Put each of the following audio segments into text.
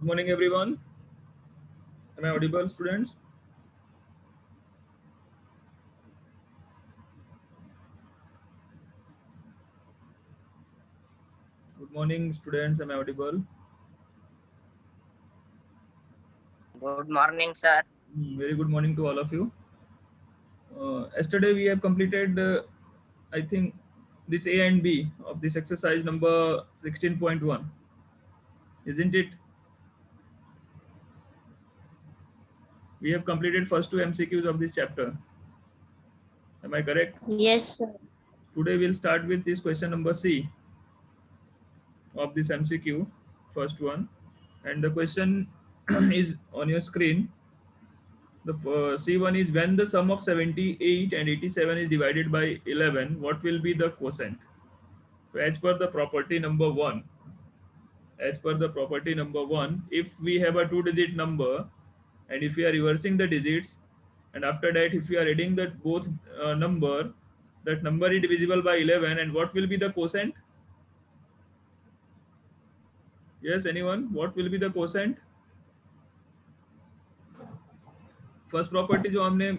Good morning, everyone. Am I audible, students? Good morning, students. Am I audible? Good morning, sir. Very good morning to all of you. Yesterday we have completed, I think, this A and B of this exercise number 16.1, isn't it? We have completed first two MCQs of this chapter. Am I correct? Yes, sir. Today we'll start with this question number C of this MCQ, first one, and the question is on your screen. The C1 is when the sum of 78 and 87 is divided by 11, what will be the quotient? So as per the property number 1, if we have a two-digit number and if we are reversing the digits, and after that if we are adding that both number, that number is divisible by 11, and what will be the quotient? Yes, anyone? What will be the quotient? First property जो हमने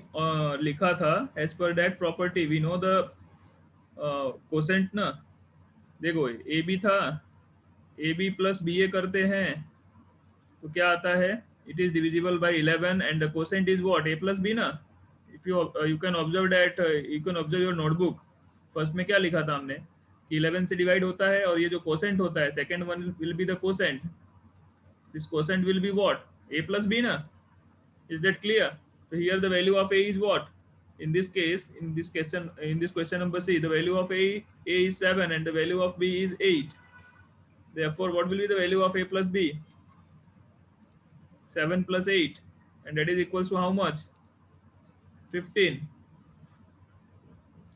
लिखा था, as per that property we know the quotient ना. देखो A B था, A B plus B A करते हैं तो क्या आता है? It is divisible by 11 and the quotient is what? A plus B ना. If you you can observe that, you can observe your notebook. First में क्या लिखा था हमने कि 11 से डिवाइड होता है, और ये जो कोसेंट होता है second one will be the quotient. This quotient will be what? A plus B ना. Is that clear? So here the value of a is what? In this case, in this question number C, the value of a is 7 and the value of b is 8. Therefore, what will be the value of a plus b? 7 plus 8, and that is equals to how much? 15.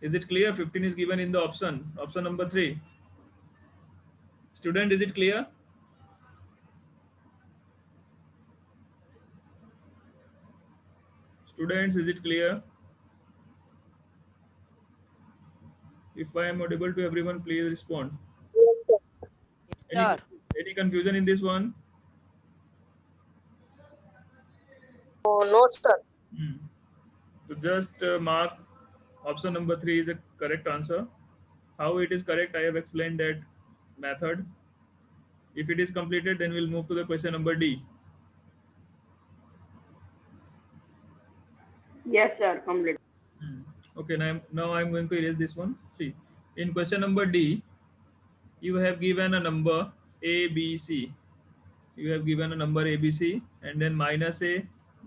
Is it clear? 15 is given in the option number 3. Student, is it clear? Students, is it clear? If I am audible to everyone, please respond. Yes, sir. Any, Sir. any confusion in this one? Oh, no, sir. So just mark option number 3 is a correct answer. How it is correct, I have explained that method. If it is completed, then we'll move to the question number D. Yes, sir. Complete. Okay, now I'm going to erase this one. See, in question number D, you have given a number A, B, C. You have given a number A, B, C, and then minus A,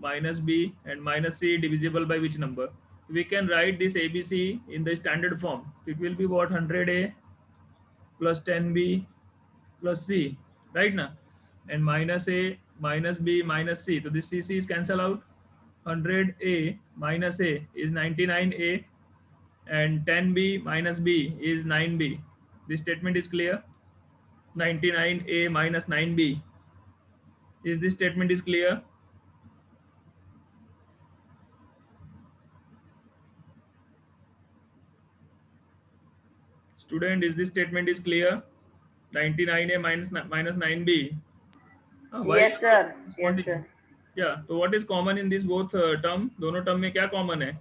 minus B, and minus C divisible by which number? We can write this A, B, C in the standard form. It will be what? 100A plus 10B plus C, right now? And minus A, minus B, minus C. So this C is cancel out. 100A minus A is 99A, and 10B minus B is 9B. This statement is clear. 99A minus 9B. Is this statement is clear? Student, is this statement is clear? 99A minus 9B. Why Yes, sir. Yes, responding? sir. Yeah. So what is common in this both term? दोनों term में क्या common है?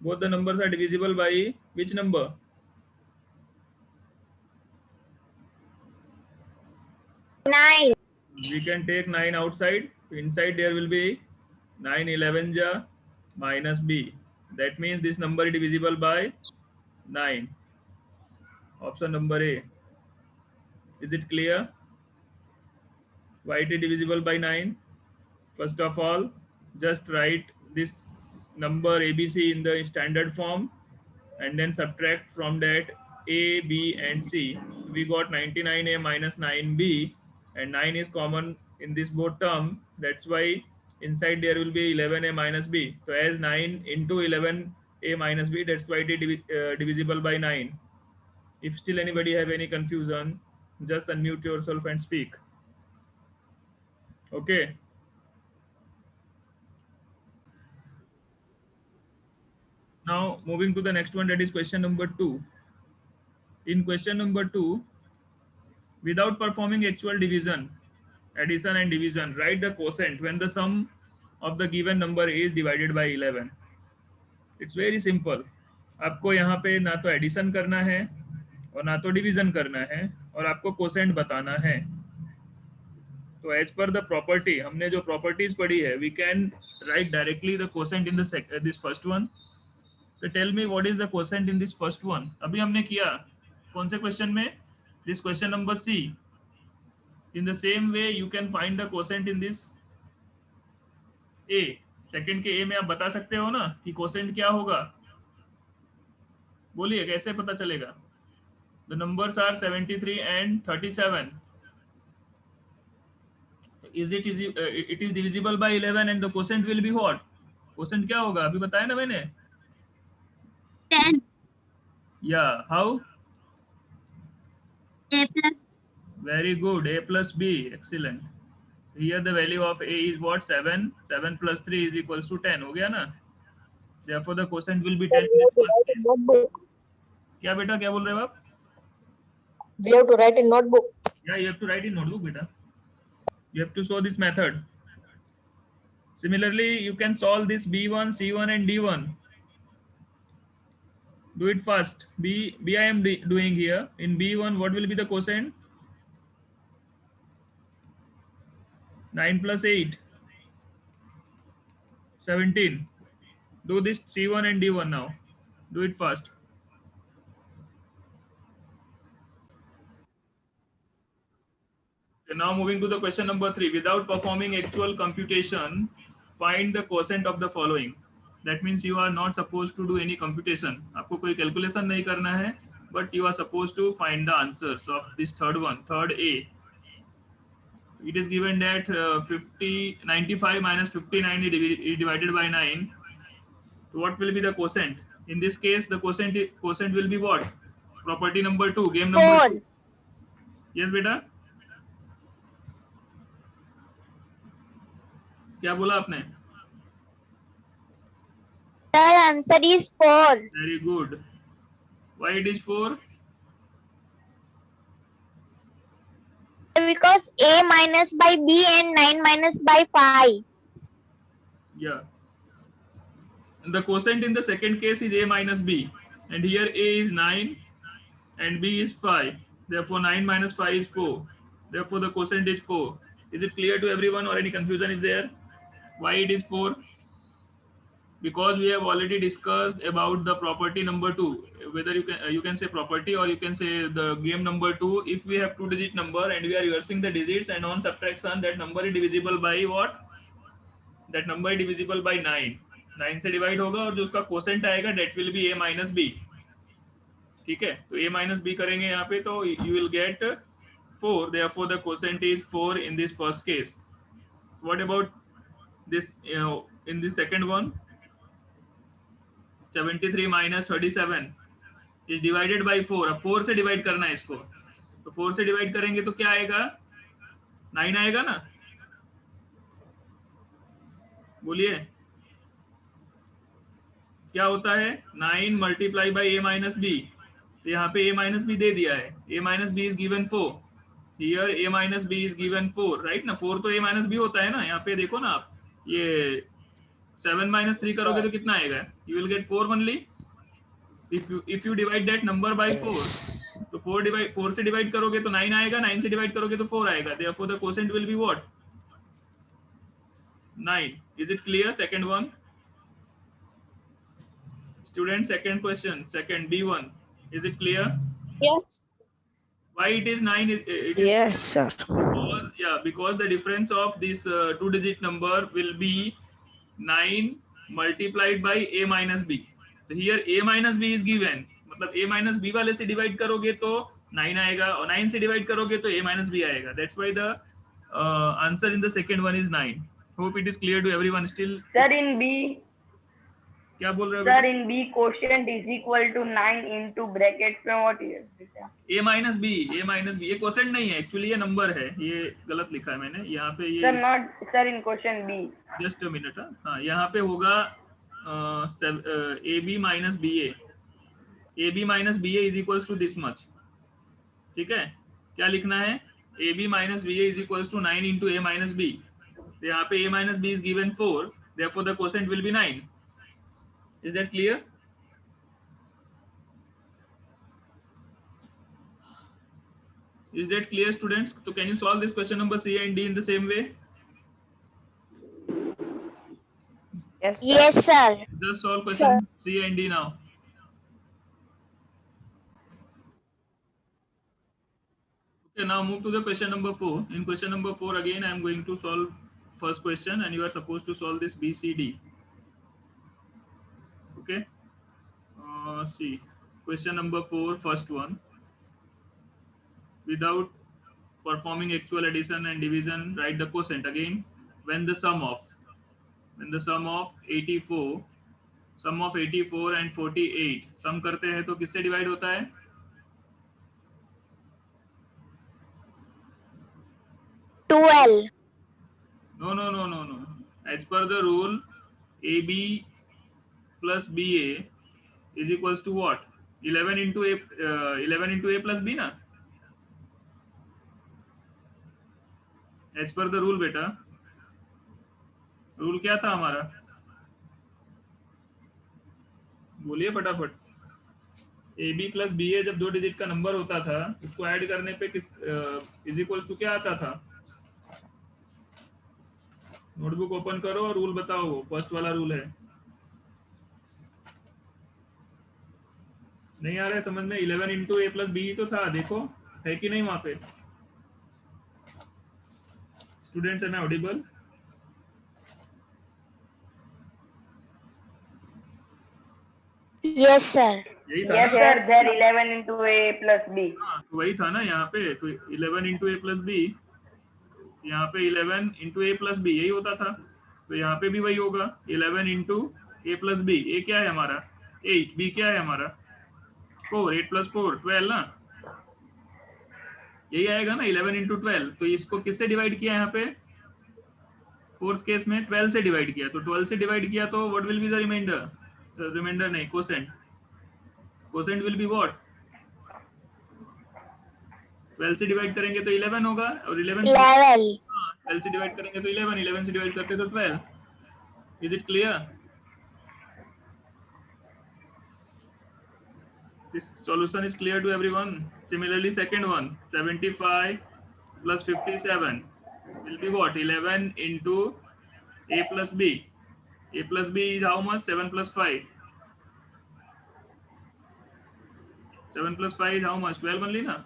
Both the numbers are divisible by which number? Nine. We can take 9 outside. Inside there will be 9 11 ja minus b. That means this number is divisible by 9. Option number A. Is it clear? Why it is divisible by 9? First of all, just write this number ABC in the standard form and then subtract from that A, B and C. We got 99A minus 9B, and 9 is common in this both term. That's why inside there will be 11A minus B. So as 9 into 11A minus B, that's why it is divisible by 9. If still anybody have any confusion, just unmute yourself and speak. Okay. Now moving to the next one, that is question number 2. In question number 2, without performing actual division, addition and division. Write the quotient when the sum of the given number is divided by 11. It's very simple. आपको यहाँ पे ना तो addition करना है और ना तो डिवीजन करना है और आपको कोसेंट बताना है. तो एज पर द प्रॉपर्टी, हमने जो प्रॉपर्टीज पढ़ी है, we can write directly the quotient in this first one. तो tell me what is the quotient in this first one. अभी हमने किया कौन से क्वेश्चन में? This question number C. In the same way you can find the quotient in this A. Second के A में आप बता सकते हो ना कि कोसेंट क्या होगा. बोलिए कैसे पता चलेगा? The numbers are 73 and 37. It is divisible by 11 and the quotient will be what? Quotient क्या होगा? अभी बताया ना मैंने. 10. Yeah, how? A plus. Very good. A plus B. Excellent. Here the value of A is what? 7. 7 plus 3 is equals to 10. हो गया ना? Therefore the quotient will be 10 in this first case. Notebook. क्या बेटा क्या बोल रहे हो आप? We have to write in notebook. Yeah, you have to write in notebook, beta. You have to show this method. Similarly, you can solve this B1, C1 and D1. Do it fast. B I am doing here. In B1, what will be the quotient? 9 plus 8. 17. Do this C1 and D1 now. Do it fast. Okay, now moving to the question number 3. Without performing actual computation, find the quotient of the following. That means you are not supposed to do any computation. आपको कोई calculation नहीं करना है, but you are supposed to find the answers of this third one, third A. It is given that 95 minus 59 is divided by 9. So what will be the quotient? In this case, the quotient will be what? Property number 2, game number 4. 2. Yes, beta. क्या बोला आपने? Sir, answer is 4. Very good. Why it is 4? Because A minus by B and 9 minus by 5. Yeah. The quotient in the second case is A minus B. And here A is 9 and B is 5. Therefore, 9 minus 5 is 4. Therefore, the quotient is 4. Is it clear to everyone or any confusion is there? Why it is 4? Because we have already discussed about the property number 2. Whether you can say property or you can say the game number 2. If we have 2-digit number and we are reversing the digits and on subtraction, that number is divisible by what? That number is divisible by 9. 9 से divide होगा और जो उसका quotient आएगा that will be a minus b. ठीक है, तो a minus b करेंगे यहाँ पे तो you will get 4. Therefore the quotient is 4 in this first case. What about this? In the second one, 73 minus 37 is divided by 4. अब 4 से divide करना है इसको, तो 4 से डिवाइड करेंगे तो क्या आएगा? 9 आएगा ना? बोलिए क्या होता है? 9 multiply by a minus B. यहाँ पे a माइनस बी दे दिया है. a minus B is given 4. Here a minus B is given 4, right ना? 4 तो a माइनस बी होता है ना. यहाँ पे देखो ना आप, ये 7 minus 3 करोगे तो कितना आएगा? You will get 4 only. If you divide that number by 4, तो 4 से डिवाइड करोगे तो 9 आएगा. 9 से डिवाइड करोगे तो 4 आएगा. Therefore the quotient will be what? 9. Is it clear? Second one. Student, second question. Second B1. Is it clear? Yes. Why it is 9? It is Yes, sir. because the difference of this 2-digit number will be 9 multiplied by a minus b. So here a minus b is given. मतलब a minus b वाले से divide करोगे तो 9 आएगा और 9 से divide करोगे तो a minus b आएगा. That's why the answer in the second one is 9. Hope it is clear to everyone. Still, Sir, in B, क्या बोल रहे हो? sir, in B, quotient is equal to 9 into brackets में what is it? a minus b. ये quotient नहीं है, actually ये number है. ये गलत लिखा है मैंने यहाँ पे. ये Sir, not sir in question B. Just a minute. हाँ, यहाँ पे होगा ab minus ba. ab minus ba is equals to this much. ठीक है, क्या लिखना है? A B minus B A is equals to 9 into A minus B. तो यहाँ पे a minus b is given 4, therefore the quotient will be 9. Is that clear? Is that clear, students? So can you solve this question number C and D in the same way? Yes, sir. Yes, sir. Just solve question C and D now. Okay, now move to the question number 4. In question number 4, again I am going to solve first question, and you are supposed to solve this B, C, D. Okay. See, question number 4, first one. Without performing actual addition and division, write the quotient. Again, when the sum of 84 and 48 सम करते हैं तो किससे divide होता है? Twelve. No. As per the rule, AB plus BA is equals to what? 11 into A plus B ना? As per the rule बेटा, rule क्या था हमारा? बोलिए फटाफट. AB प्लस BA जब 2 डिजिट का नंबर होता था, उसको ऐड करने पे किस इज इक्वल्स टू क्या आता था? नोटबुक ओपन करो और रूल बताओ. फर्स्ट वाला रूल है. नहीं आ रहा है समझ में? 11 इंटू ए प्लस बी तो था, देखो है कि नहीं वहां पे? Students, am I audible? Yes, sir. यही था Yes, ना? sir. There 11 into A plus B. हाँ, तो वही था ना यहाँ पे. तो 11 इंटू ए प्लस बी, यहाँ पे 11 इंटू ए प्लस बी यही होता था. तो यहाँ पे भी वही होगा. 11 इंटू ए प्लस बी. ए क्या है हमारा? 8. बी क्या है हमारा? 4. 8 प्लस 4 12 ना? यही आएगा ना 11 इंटू 12. तो इसको किससे डिवाइड किया यहाँ पे? फोर्थ केस में 12 से डिवाइड किया. तो 12 से डिवाइड किया तो what will be the remainder? Remainder नहीं, quotient. Quotient will be what? 12 से डिवाइड करेंगे तो 11 होगा. और 11 12 से डिवाइड करेंगे तो 11. 11 से डिवाइड करते तो 12. Is it clear? This solution is clear to everyone. Similarly, second one, 75 plus 57 will be what? 11 into A plus B. A plus B is how much? 7 plus 5. 7 plus 5 is how much? 12 only na?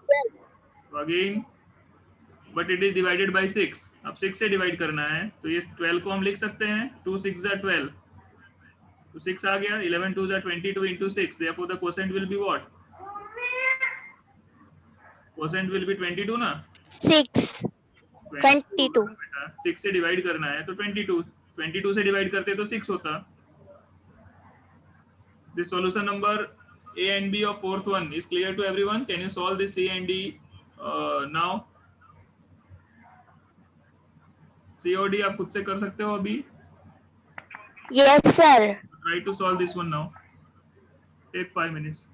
12. So again, but it is divided by 6. अब 6 से divide करना है तो ये 12 को हम लिख सकते हैं 2 6 are 12. तो 6 आ गया. 11 2s are 22 into 6. Therefore the quotient will be what? Quotient will be 22 ना? 6. 22. 6 से डिवाइड करना है तो 22. 22 से डिवाइड करते तो 6 होता. This solution number A and B of fourth one is clear to everyone. Can you solve this C and D now? C और D आप खुद से कर सकते हो अभी. Yes, sir. Try to solve this one now. Take 5 minutes.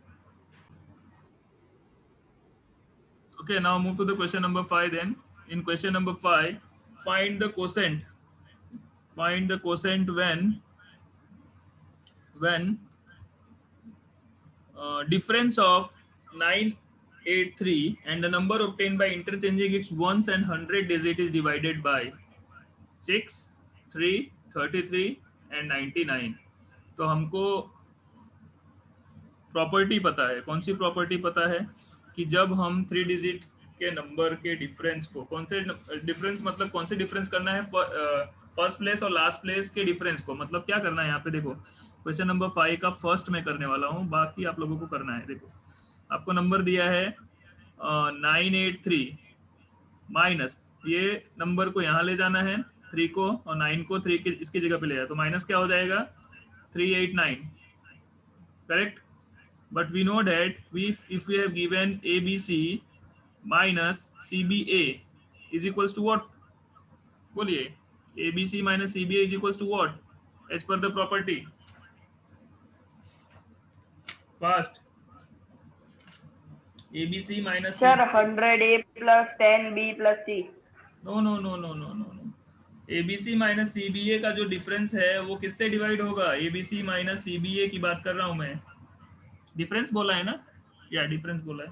Okay, now move to the question number 5 then. In question number 5, find the quotient. Find the quotient when difference of 983 and the number obtained by interchanging its ones and 100 digit is divided by 6, 3, 33 and 99. तो हमको property पता है. कौन सी property पता है? कि जब हम 3 डिजिट के नंबर के डिफरेंस को, कौन से डिफरेंस मतलब कौन से डिफरेंस करना है? फर्स्ट प्लेस और लास्ट प्लेस के डिफरेंस को. मतलब क्या करना है यहाँ पे? देखो क्वेश्चन नंबर 5 का फर्स्ट में करने वाला हूँ, बाकी आप लोगों को करना है. देखो आपको नंबर दिया है 983 माइनस, ये नंबर को यहाँ ले जाना है 3 को, और 9 को 3 के इसकी जगह पे ले जाए तो माइनस क्या हो जाएगा? 389. Correct? But we know that if we have given ABC minus CBA is equals to what? बोलिए. ABC minus CBA is equals to what? As per the property. Fast. ABC minus Sir, 100A plus 10B plus C. No no no no no no no ABC minus CBA का जो difference है वो किससे divide होगा? ABC minus CBA की बात कर रहा हूँ मैं। डिफरेंस बोला है ना, या डिफरेंस बोला है?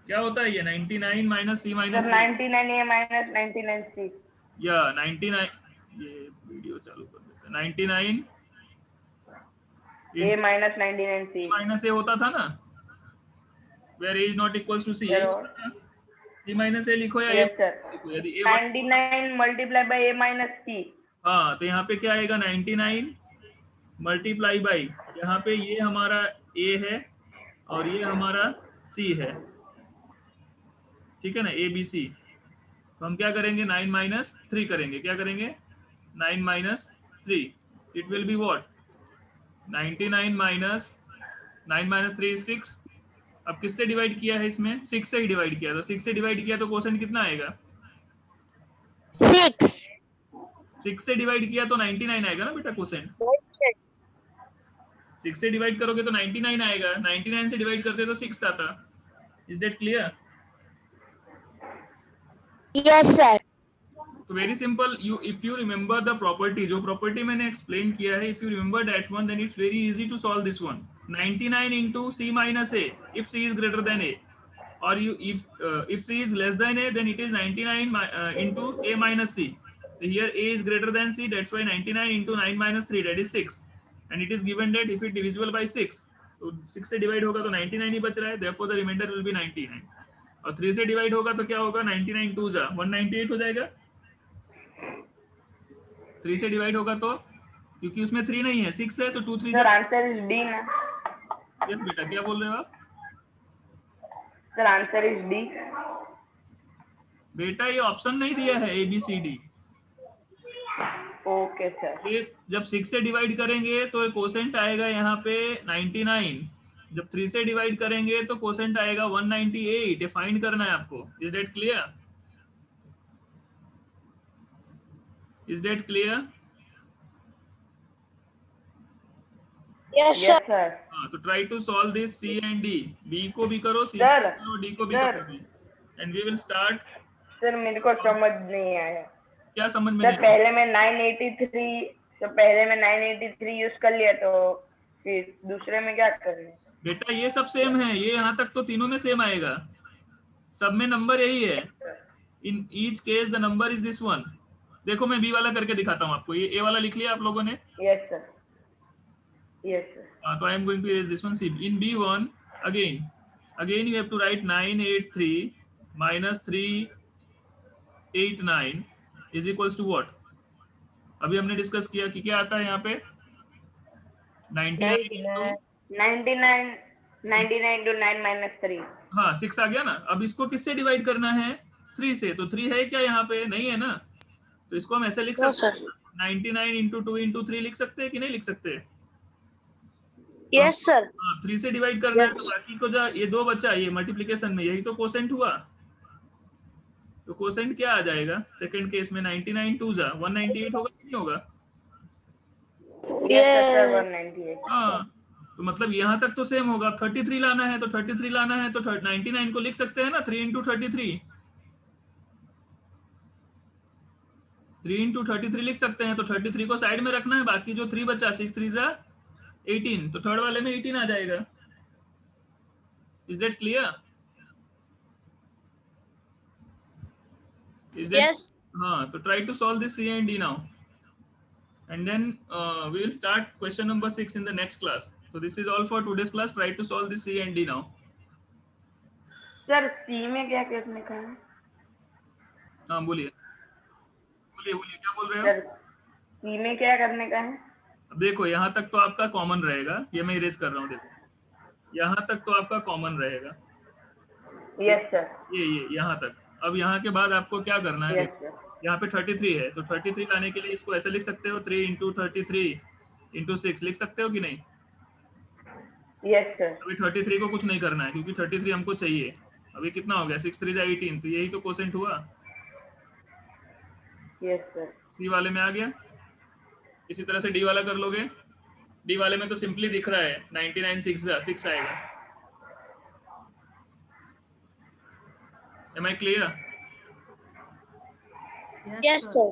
क्या होता है ये 99 minus C Sir, minus 99A minus 99C. या 99, ये वीडियो चालू कर देते हैं। 99 A minus 99C. माइनस ए होता था ना, where A is not equals to C. Sir, C minus A लिखो या ए yes sir. लिखो, यदि ए 99 multiplied by A minus C. हाँ तो यहाँ पे क्या आएगा 99 मल्टीप्लाई बाई, यहाँ पे ये हमारा ए है और ये हमारा सी है, ठीक है ना, ए बी सी। तो हम क्या करेंगे 9 माइनस 3 करेंगे, क्या करेंगे 9 minus 3, it will be what 99 minus 9 minus 3 is 6। अब किससे डिवाइड किया है इसमें? 6 से ही डिवाइड किया, तो 6 से डिवाइड किया तो क्वोशेंट कितना आएगा? 6. 6 से डिवाइड किया तो 99 आएगा ना बेटा क्वोशेंट। 6 से डिवाइड करोगे तो 99 आएगा, 99 से डिवाइड करते तो 6 आता। Is that clear? Yes, sir. तो very simple, you if you remember the property, जो प्रॉपर्टी मैंने एक्सप्लेन किया है, if you remember that one then it's very easy to solve this one. 99 into C minus A if C is greater than A, or you if C is less than A then it is 99 into A minus C. So here A is greater than C, that's why 99 into 9 minus 3 that is 6, and it is given that if it divisible by 6 तो 6 से divide होगा तो 99 ही बच रहा है, therefore the remainder will be 99। और 3 से divide होगा तो क्या होगा 99 2 जा 198 हो जाएगा। 3 से डिवाइड होगा तो, क्योंकि उसमें 3 नहीं है 6 है, तो 2 3 Sir, answer is D ना? यस बेटा, क्या बोल रहे हो आप? Sir, answer is D. बेटा ये ऑप्शन नहीं दिया है ABCD। Okay sir. ये जब 6 से डिवाइड करेंगे तो कोसेंट आएगा यहाँ पे 99, जब 3 से डिवाइड करेंगे तो कोसेंट आएगा 198। ये फाइंड करना है आपको। Is that clear? Is that clear? Yes, sir. Yes sir. हाँ तो try to solve this C and D। B को भी करो, C Sir, को करो, D को भी sir. करो, and we will start. Sir, मेरे को समझ नहीं आया। क्या समझ में सर नहीं? पहले मैं 983 यूज कर लिया, तो फिर दूसरे में क्या करें? बेटा ये सब सेम है, ये यहाँ तक तो तीनों में सेम आएगा, सब में नंबर यही है। In each case the number is this one. देखो मैं बी वाला करके दिखाता हूँ आपको। ये ए वाला लिख लिया आप लोगों ने? Yes sir, yes sir. तो I am going to erase this one. C in B1 again you have to write 983 minus 389 is equals to what? अभी हमने डिस्कस किया कि क्या आता है यहाँ पे 99 to 9 minus 3। हाँ 6 आ गया ना। अब इसको किससे डिवाइड करना है? 3 से। तो 3 है क्या यहाँ पे? नहीं है ना, तो इसको हम ऐसे लिख सकते हैं 99 into 2 into 3 लिख सकते हैं कि नहीं लिख सकते? Yes, sir. हाँ 3 से डिवाइड करना है, तो बाकी को जो ये 2 बचा, ये मल्टीप्लिकेशन में, यही तो कोसेंट हुआ। तो कोसेंट क्या आ जाएगा सेकंड केस में? 99 2 जा 198 होगा कि नहीं होगा? Yes sir, 198। हाँ तो मतलब यहाँ तक तो सेम होगा। 33 लाना है तो 33 लाना है तो 99 को लिख सकते हैं ना 3 into 33, 3 into 33 लिख सकते हैं। तो 33 को साइड में रखना है, बाकी जो 3 बचा 6 3 जा 18, तो थर्ड वाले में 18 आ जाएगा। Is that clear? Yes. हाँ तो try to solve this C and D now, and then we will start question number 6 in the next class. So this is all for today's class. Try to solve this C and D now. Sir C में क्या करने का है? हाँ बोलिए बोलिए क्या बोल रहे हो? सर सी में क्या करने का है? अब देखो यहाँ तक तो आपका कॉमन रहेगा, ये मैं इरेज कर रहा हूँ। देखो यहाँ तक तो आपका कॉमन रहेगा, यस सर। ये यहाँ तक। अब यहाँ के बाद आपको क्या करना है? Yes sir. यहाँ पे 33 है, तो 33 लाने के लिए इसको ऐसे लिख सकते हो 3 into 33 into 6 लिख सकते हो कि नहीं? Yes sir. अभी 33 को कुछ नहीं करना है क्योंकि 33 हमको चाहिए। अभी कितना हो गया 6 3 18, तो यही तो कोसेंट हुआ। Yes sir. सी वाले में आ गया। इसी तरह से डी वाला कर लोगे। डी वाले में तो सिंपली दिख रहा है 99 6 आएगा. Am I clear? Yes, sir.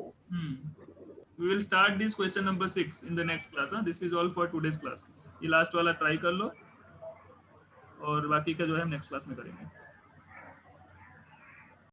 We will start this question number 6 in the next class. This is all for today's class. ये लास्ट वाला ट्राई कर लो और बाकी का जो है नेक्स्ट क्लास में करेंगे.